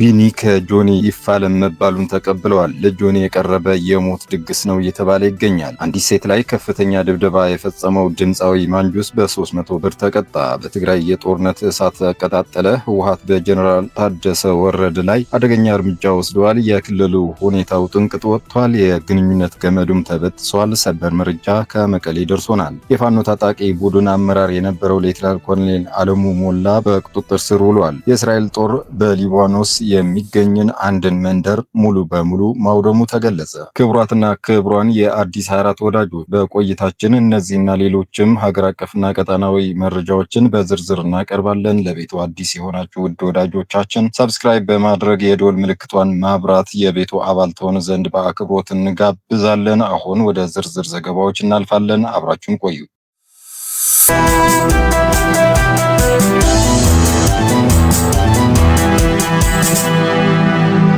ቢኒ ከጆኒ ይፋለም መባሉን ተቀብለዋል። ለጆኒ የቀረበ የሞት ድግስ ነው እየተባለ ይገኛል። አንዲት ሴት ላይ ከፍተኛ ድብደባ የፈጸመው ድምፃዊ ማንጁስ በ300 ብር ተቀጣ። በትግራይ የጦርነት እሳት ያቀጣጠለ ህወሓት በጀነራል ታደሰ ወረደ ላይ አደገኛ እርምጃ ወስደዋል። የክልሉ ሁኔታው ጥንቅጥ ወጥቷል። የግንኙነት ገመዱም ተበጥሷል። ሰበር መረጃ ከመቀሌ ደርሶናል። የፋኖ ታጣቂ ቡድን አመራር የነበረው ሌተናል ኮሎኔል አለሙ ሞላ በቁጥጥር ስር ውሏል። የእስራኤል ጦር በሊባኖስ የሚገኝን አንድን መንደር ሙሉ በሙሉ ማውደሙ ተገለጸ። ክቡራትና ክቡራን የአዲስ 24 ወዳጆች በቆይታችን እነዚህና ሌሎችም ሀገር አቀፍና ቀጣናዊ መረጃዎችን በዝርዝር እናቀርባለን። ለቤቱ አዲስ የሆናችሁ ውድ ወዳጆቻችን ሰብስክራይብ በማድረግ የደወል ምልክቷን ማብራት የቤቱ አባል ትሆኑ ዘንድ በአክብሮት እንጋብዛለን። አሁን ወደ ዝርዝር ዘገባዎች እናልፋለን። አብራችሁን ቆዩ።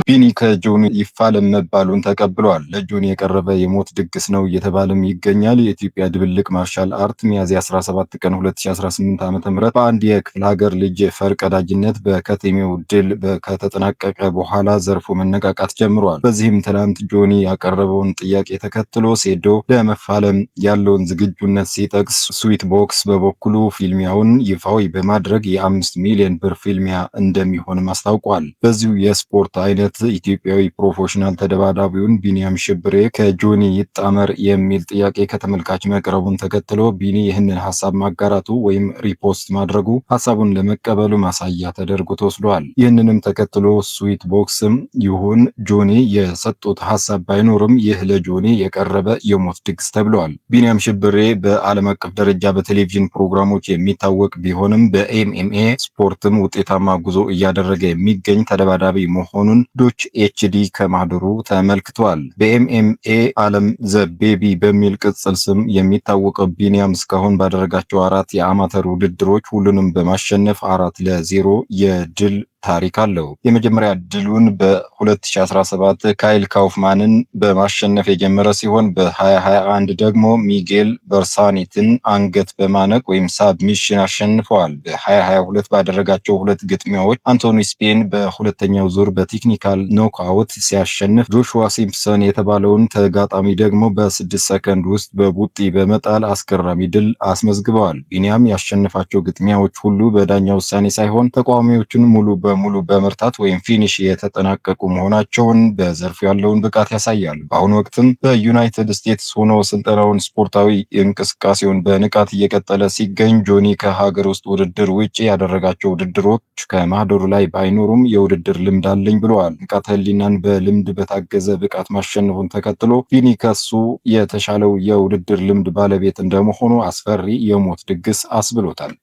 ቢኒ ከጆኒ ይፋለም መባሉን ተቀብለዋል። ለጆኒ የቀረበ የሞት ድግስ ነው እየተባለም ይገኛል። የኢትዮጵያ ድብልቅ ማርሻል አርት ሚያዝያ 17 ቀን 2018 ዓ.ም በአንድ የክፍለ ሀገር ልጅ ፈርቀዳጅነት በከተሜው ድል ከተጠናቀቀ በኋላ ዘርፎ መነቃቃት ጀምሯል። በዚህም ትናንት ጆኒ ያቀረበውን ጥያቄ ተከትሎ ሴዶ ለመፋለም ያለውን ዝግጁነት ሲጠቅስ፣ ስዊት ቦክስ በበኩሉ ፊልሚያውን ይፋዊ በማድረግ የ5 ሚሊዮን ብር ፊልሚያ እንደሚሆንም አስታውቋል። በዚሁ የስፖርት አይነት ኢትዮጵያዊ ፕሮፌሽናል ተደባዳቢውን ቢኒያም ሽብሬ ከጆኒ ይጣመር የሚል ጥያቄ ከተመልካች መቅረቡን ተከትሎ ቢኒ ይህንን ሀሳብ ማጋራቱ ወይም ሪፖስት ማድረጉ ሀሳቡን ለመቀበሉ ማሳያ ተደርጎ ተወስዷል። ይህንንም ተከትሎ ስዊት ቦክስም ይሁን ጆኒ የሰጡት ሀሳብ ባይኖርም ይህ ለጆኒ የቀረበ የሞት ድግስ ተብለዋል። ቢኒያም ሽብሬ በዓለም አቀፍ ደረጃ በቴሌቪዥን ፕሮግራሞች የሚታወቅ ቢሆንም በኤምኤምኤ ስፖርትም ውጤታማ ጉዞ እያደረገ የሚገኝ ተደባዳቢ መሆኑን ዶች ኤችዲ ከማህደሩ ተመልክቷል። በኤምኤምኤ ዓለም ዘ ቤቢ በሚል ቅጽል ስም የሚታወቀው ቢኒያም እስካሁን ባደረጋቸው 4 የአማተር ውድድሮች ሁሉንም በማሸነፍ 4-0 የድል ታሪክ አለው። የመጀመሪያ ድሉን በ2017 ካይል ካውፍማንን በማሸነፍ የጀመረ ሲሆን በ2021 ደግሞ ሚጌል በርሳኒትን አንገት በማነቅ ወይም ሳብሚሽን አሸንፈዋል። በ2022 ባደረጋቸው 2 ግጥሚያዎች አንቶኒ ስፔን በሁለተኛው ዙር በቴክኒካል ኖክአውት ሲያሸንፍ፣ ጆሹዋ ሲምፕሰን የተባለውን ተጋጣሚ ደግሞ በ6 ሰከንድ ውስጥ በቡጢ በመጣል አስገራሚ ድል አስመዝግበዋል። ቢኒያም ያሸነፋቸው ግጥሚያዎች ሁሉ በዳኛ ውሳኔ ሳይሆን ተቃዋሚዎቹን ሙሉ በሙሉ በመርታት ወይም ፊኒሽ የተጠናቀቁ መሆናቸውን በዘርፉ ያለውን ብቃት ያሳያል። በአሁኑ ወቅትም በዩናይትድ ስቴትስ ሆኖ ስልጠናውን ስፖርታዊ እንቅስቃሴውን በንቃት እየቀጠለ ሲገኝ ጆኒ ከሀገር ውስጥ ውድድር ውጭ ያደረጋቸው ውድድሮች ከማህደሩ ላይ ባይኖሩም የውድድር ልምድ አለኝ ብለዋል። ንቃተ ህሊናን በልምድ በታገዘ ብቃት ማሸነፉን ተከትሎ ቢኒ ከሱ የተሻለው የውድድር ልምድ ባለቤት እንደመሆኑ አስፈሪ የሞት ድግስ አስብሎታል።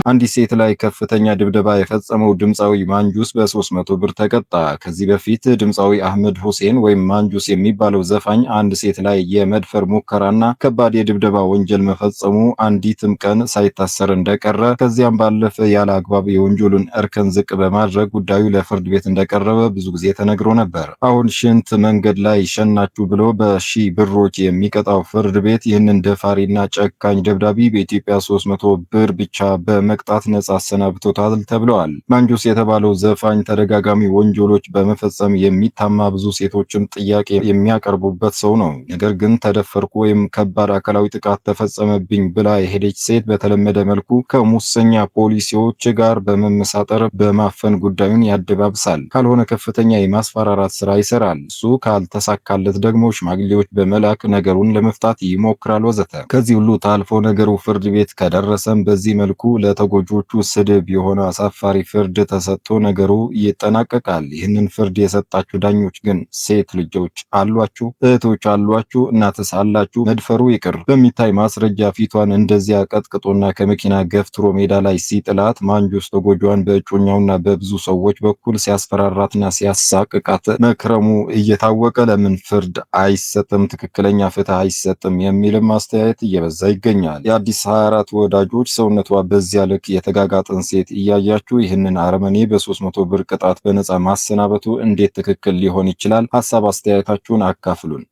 አንዲት ሴት ላይ ከፍተኛ ድብደባ የፈጸመው ድምፃዊ ማንጁስ በ300 ብር ተቀጣ። ከዚህ በፊት ድምፃዊ አህመድ ሁሴን ወይም ማንጁስ የሚባለው ዘፋኝ አንድ ሴት ላይ የመድፈር ሙከራና ከባድ የድብደባ ወንጀል መፈጸሙ አንዲትም ቀን ሳይታሰር እንደቀረ ከዚያም ባለፈ ያለ አግባብ የወንጀሉን እርከን ዝቅ በማድረግ ጉዳዩ ለፍርድ ቤት እንደቀረበ ብዙ ጊዜ ተነግሮ ነበር። አሁን ሽንት መንገድ ላይ ሸናችሁ ብሎ በሺህ ብሮች የሚቀጣው ፍርድ ቤት ይህንን ደፋሪና ጨካኝ ደብዳቢ በኢትዮጵያ 300 ብር ብቻ በመቅጣት ነጻ አሰናብቶታል ተብለዋል። ማንጁስ የተባለው ዘፋኝ ተደጋጋሚ ወንጀሎች በመፈጸም የሚታማ ብዙ ሴቶችም ጥያቄ የሚያቀርቡበት ሰው ነው። ነገር ግን ተደፈርኩ ወይም ከባድ አካላዊ ጥቃት ተፈጸመብኝ ብላ የሄደች ሴት በተለመደ መልኩ ከሙሰኛ ፖሊሲዎች ጋር በመመሳጠር በማፈን ጉዳዩን ያደባብሳል። ካልሆነ ከፍተኛ የማስፈራራት ስራ ይሰራል። እሱ ካልተሳካለት ደግሞ ሽማግሌዎች በመላክ ነገሩን ለመፍታት ይሞክራል ወዘተ። ከዚህ ሁሉ ታልፎ ነገሩ ፍርድ ቤት ከደረሰም በዚህ መልኩ ለተጎጆቹ ስድብ የሆነ አሳፋሪ ፍርድ ተሰጥቶ ነገሩ ይጠናቀቃል። ይህንን ፍርድ የሰጣችሁ ዳኞች ግን ሴት ልጆች አሏችሁ? እህቶች አሏችሁ? እናትስ አላችሁ? መድፈሩ ይቅር በሚታይ ማስረጃ ፊቷን እንደዚያ ቀጥቅጦና ከመኪና ገፍትሮ ሜዳ ላይ ሲጥላት ማንጁስ ተጎጇን በእጮኛውና በብዙ ሰዎች በኩል ሲያስፈራራትና ሲያሳቅቃት መክረሙ እየታወቀ ለምን ፍርድ አይሰጥም? ትክክለኛ ፍትህ አይሰጥም? የሚልም አስተያየት እየበዛ ይገኛል። የአዲስ 24 ወዳጆች ሰውነቷ በዚያ ልክ የተጋጋጠን ሴት እያያችሁ ይህንን አረመኔ በ300 ብር ቅጣት በነፃ ማሰናበቱ እንዴት ትክክል ሊሆን ይችላል? ሀሳብ አስተያየታችሁን አካፍሉን።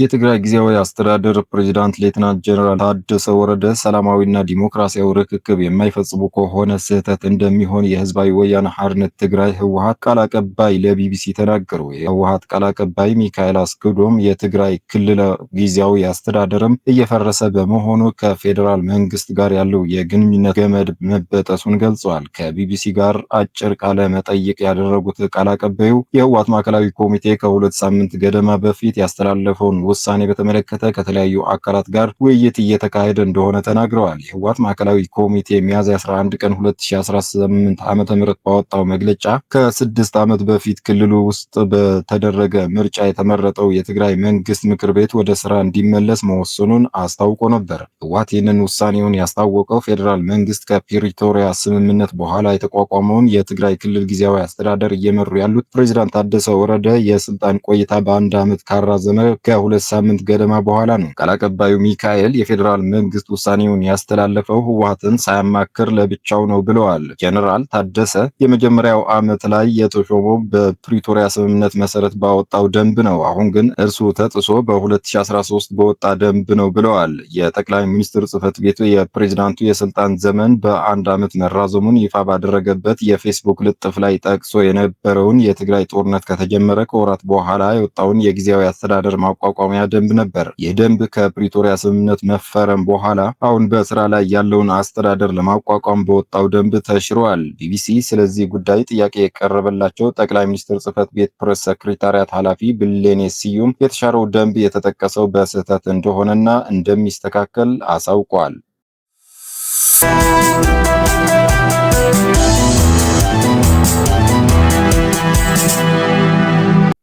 የትግራይ ጊዜያዊ አስተዳደር ፕሬዝዳንት ሌተናንት ጀነራል ታደሰ ወረደ ሰላማዊና ዲሞክራሲያዊ ርክክብ የማይፈጽሙ ከሆነ ስህተት እንደሚሆን የህዝባዊ ወያነ ሓርነት ትግራይ ህወሓት ቃል አቀባይ ለቢቢሲ ተናገሩ። የህወሓት ቃል አቀባይ ሚካኤል አስገዶም የትግራይ ክልል ጊዜያዊ አስተዳደርም እየፈረሰ በመሆኑ ከፌዴራል መንግስት ጋር ያለው የግንኙነት ገመድ መበጠሱን ገልጸዋል። ከቢቢሲ ጋር አጭር ቃለ መጠይቅ ያደረጉት ቃል አቀባዩ የህወሓት ማዕከላዊ ኮሚቴ ከ2 ሳምንት ገደማ በፊት ያስተላለፈውን ውሳኔ በተመለከተ ከተለያዩ አካላት ጋር ውይይት እየተካሄደ እንደሆነ ተናግረዋል። የህወሓት ማዕከላዊ ኮሚቴ ሚያዝያ 11 ቀን 2018 ዓ.ም ባወጣው መግለጫ ከ6 ዓመት በፊት ክልሉ ውስጥ በተደረገ ምርጫ የተመረጠው የትግራይ መንግስት ምክር ቤት ወደ ስራ እንዲመለስ መወሰኑን አስታውቆ ነበር። ህወሓት ይህንን ውሳኔውን ያስታወቀው ፌዴራል መንግስት ከፕሪቶሪያ ስምምነት በኋላ የተቋቋመውን የትግራይ ክልል ጊዜያዊ አስተዳደር እየመሩ ያሉት ፕሬዝዳንት ታደሰ ወረደ የስልጣን ቆይታ በአንድ ዓመት ካራዘመ ከ2 ሳምንት ገደማ በኋላ ነው። ቃል አቀባዩ ሚካኤል የፌዴራል መንግስት ውሳኔውን ያስተላለፈው ህወሓትን ሳያማክር ለብቻው ነው ብለዋል። ጀነራል ታደሰ የመጀመሪያው ዓመት ላይ የተሾመው በፕሪቶሪያ ስምምነት መሰረት ባወጣው ደንብ ነው። አሁን ግን እርሱ ተጥሶ በ2013 በወጣ ደንብ ነው ብለዋል። የጠቅላይ ሚኒስትር ጽህፈት ቤቱ የፕሬዝዳንቱ የስልጣን ዘመን በአንድ ዓመት መራዘሙን ይፋ ባደረገበት የፌስቡክ ልጥፍ ላይ ጠቅሶ የነበረውን የትግራይ ጦርነት ከተጀመረ ከወራት በኋላ የወጣውን የጊዜያዊ አስተዳደር ማቋቋሚያ ደንብ ነበር። ይህ ደንብ ከፕሪቶሪያ ስምምነት መፈረም በኋላ አሁን በስራ ላይ ያለውን አስተዳደር ለማቋቋም በወጣው ደንብ ተሽሯል። ቢቢሲ ስለዚህ ጉዳይ ጥያቄ የቀረበላቸው ጠቅላይ ሚኒስትር ጽህፈት ቤት ፕሬስ ሰክሬታሪያት ኃላፊ ብሌኔ ስዩም የተሻረው ደንብ የተጠቀሰው በስህተት እንደሆነና እንደሚስተካከል አሳውቋል።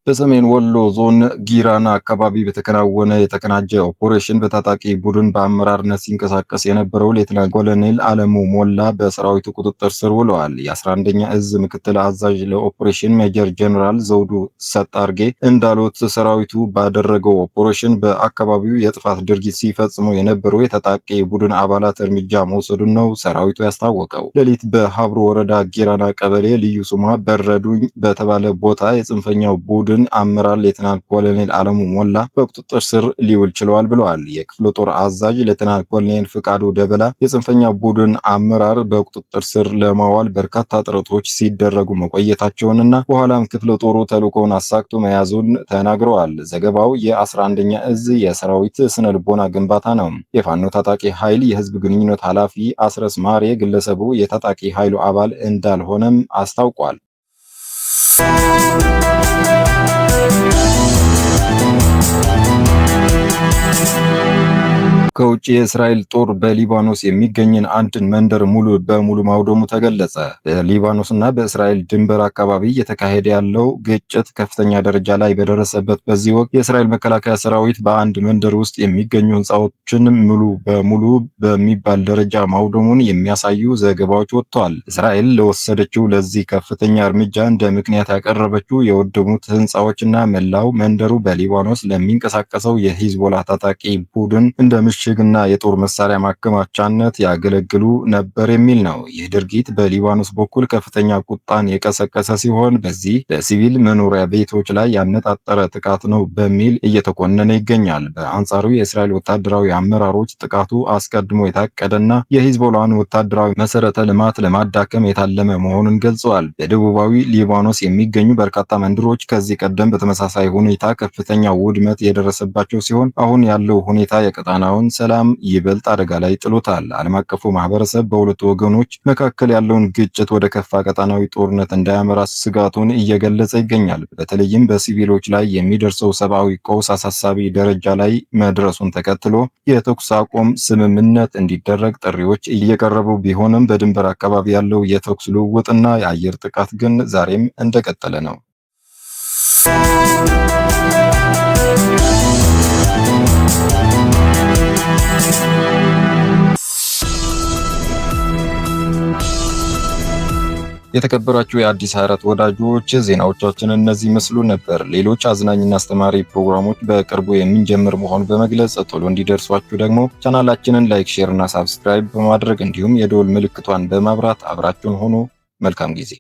በሰሜን ወሎ ዞን ጊራና አካባቢ በተከናወነ የተቀናጀ ኦፕሬሽን በታጣቂ ቡድን በአመራርነት ሲንቀሳቀስ የነበረው ሌተናንት ኮሎኔል አለሙ ሞላ በሰራዊቱ ቁጥጥር ስር ውለዋል። የ11ኛ እዝ ምክትል አዛዥ ለኦፕሬሽን ሜጀር ጀነራል ዘውዱ ሰጣርጌ እንዳሉት ሰራዊቱ ባደረገው ኦፕሬሽን በአካባቢው የጥፋት ድርጊት ሲፈጽሙ የነበሩ የታጣቂ ቡድን አባላት እርምጃ መውሰዱን ነው ሰራዊቱ ያስታወቀው። ሌሊት በሀብሩ ወረዳ ጊራና ቀበሌ ልዩ ስሟ በረዱኝ በተባለ ቦታ የጽንፈኛው ቡድን አመራር ሌተናንት ኮሎኔል አለሙ ሞላ በቁጥጥር ስር ሊውል ችለዋል ብለዋል። የክፍለ ጦር አዛዥ ሌተናንት ኮሎኔል ፍቃዱ ደበላ የጽንፈኛ ቡድን አመራር በቁጥጥር ስር ለማዋል በርካታ ጥረቶች ሲደረጉ መቆየታቸውንና በኋላም ክፍለ ጦሩ ተልዕኮውን አሳክቶ መያዙን ተናግረዋል። ዘገባው የ11ኛ እዝ የሰራዊት ስነ ልቦና ግንባታ ነው። የፋኖ ታጣቂ ኃይል የህዝብ ግንኙነት ኃላፊ አስረስ ማሬ ግለሰቡ የታጣቂ ኃይሉ አባል እንዳልሆነም አስታውቋል። ከውጭ የእስራኤል ጦር በሊባኖስ የሚገኝን አንድን መንደር ሙሉ በሙሉ ማውደሙ ተገለጸ። በሊባኖስና በእስራኤል ድንበር አካባቢ እየተካሄደ ያለው ግጭት ከፍተኛ ደረጃ ላይ በደረሰበት በዚህ ወቅት የእስራኤል መከላከያ ሰራዊት በአንድ መንደር ውስጥ የሚገኙ ህንፃዎችን ሙሉ በሙሉ በሚባል ደረጃ ማውደሙን የሚያሳዩ ዘገባዎች ወጥተዋል። እስራኤል ለወሰደችው ለዚህ ከፍተኛ እርምጃ እንደ ምክንያት ያቀረበችው የወደሙት ህንፃዎችና መላው መንደሩ በሊባኖስ ለሚንቀሳቀሰው የሂዝቦላ ታጣቂ ቡድን እንደ ምሽግና የጦር መሳሪያ ማከማቻነት ያገለግሉ ነበር የሚል ነው። ይህ ድርጊት በሊባኖስ በኩል ከፍተኛ ቁጣን የቀሰቀሰ ሲሆን በዚህ በሲቪል መኖሪያ ቤቶች ላይ ያነጣጠረ ጥቃት ነው በሚል እየተኮነነ ይገኛል። በአንጻሩ የእስራኤል ወታደራዊ አመራሮች ጥቃቱ አስቀድሞ የታቀደና የሂዝቦላን ወታደራዊ መሰረተ ልማት ለማዳከም የታለመ መሆኑን ገልጸዋል። በደቡባዊ ሊባኖስ የሚገኙ በርካታ መንደሮች ከዚህ ቀደም በተመሳሳይ ሁኔታ ከፍተኛ ውድመት የደረሰባቸው ሲሆን አሁን ያለው ሁኔታ የቀጣናውን ሰላም ይበልጥ አደጋ ላይ ጥሎታል። ዓለም አቀፉ ማህበረሰብ በሁለቱ ወገኖች መካከል ያለውን ግጭት ወደ ከፋ ቀጣናዊ ጦርነት እንዳያመራ ስጋቱን እየገለጸ ይገኛል። በተለይም በሲቪሎች ላይ የሚደርሰው ሰብአዊ ቀውስ አሳሳቢ ደረጃ ላይ መድረሱን ተከትሎ የተኩስ አቁም ስምምነት እንዲደረግ ጥሪዎች እየቀረቡ ቢሆንም በድንበር አካባቢ ያለው የተኩስ ልውውጥና የአየር ጥቃት ግን ዛሬም እንደቀጠለ ነው። የተከበራችሁ የአዲስ 24 ወዳጆች ዜናዎቻችን እነዚህ መስሉ ነበር። ሌሎች አዝናኝና አስተማሪ ፕሮግራሞች በቅርቡ የምንጀምር መሆኑን በመግለጽ ቶሎ እንዲደርሷችሁ ደግሞ ቻናላችንን ላይክ፣ ሼር እና ሳብስክራይብ በማድረግ እንዲሁም የደወል ምልክቷን በማብራት አብራችሁን ሆኖ መልካም ጊዜ